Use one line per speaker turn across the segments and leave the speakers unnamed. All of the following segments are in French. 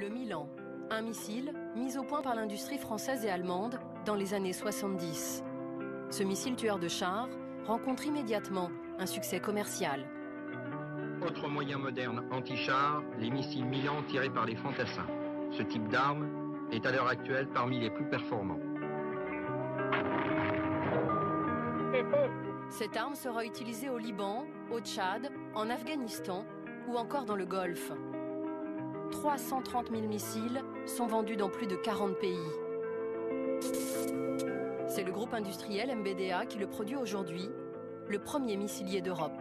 Le Milan, un missile mis au point par l'industrie française et allemande dans les années 70. Ce missile tueur de chars rencontre immédiatement un succès commercial.
Autre moyen moderne anti-char, les missiles Milan tirés par les fantassins. Ce type d'arme est à l'heure actuelle parmi les plus performants.
Cette arme sera utilisée au Liban, au Tchad, en Afghanistan ou encore dans le Golfe. 330 000 missiles sont vendus dans plus de 40 pays. C'est le groupe industriel MBDA qui le produit aujourd'hui, le premier missilier d'Europe.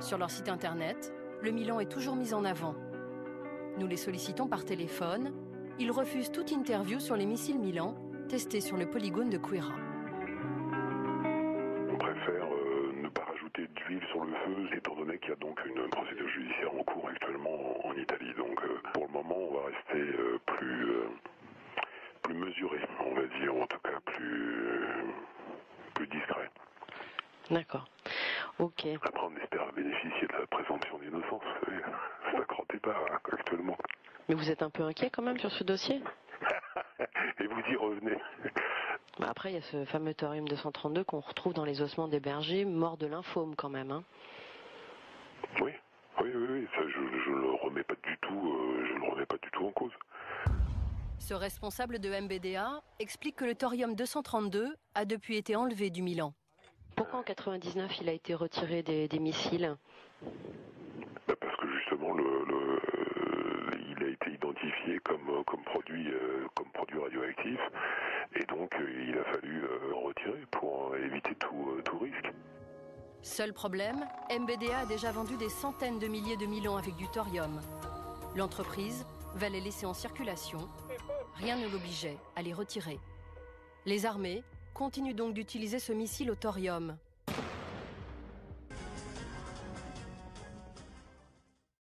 Sur leur site internet, le Milan est toujours mis en avant. Nous les sollicitons par téléphone. Ils refusent toute interview sur les missiles Milan testés sur le polygone de Quira.
On préfère ne pas rajouter d'huile sur le feu, étant donné qu'il y a donc une procédure judiciaire en cours actuellement en Italie. Donc pour le moment, on va rester plus mesuré, on va dire, en tout cas plus discret.
D'accord. Ok.
Après, on espère bénéficier de la présomption d'innocence. Vous savez, ça crottez pas actuellement.
Mais vous êtes un peu inquiet quand même sur ce dossier?
Et vous y revenez.
Après, il y a ce fameux thorium 232 qu'on retrouve dans les ossements des bergers, morts de lymphome quand même. Hein.
Oui, ça je le remets pas du tout, je le remets pas du tout en cause.
Ce responsable de MBDA explique que le thorium 232 a depuis été enlevé du Milan.
Pourquoi en 99 il a été retiré des missiles?
Parce que justement il a été identifié comme produit radioactif et donc il a fallu en retirer pour éviter tout risque.
Seul problème, MBDA a déjà vendu des centaines de milliers de Milan avec du thorium. L'entreprise va les laisser en circulation. Rien ne l'obligeait à les retirer. Les armées continuent donc d'utiliser ce missile au thorium.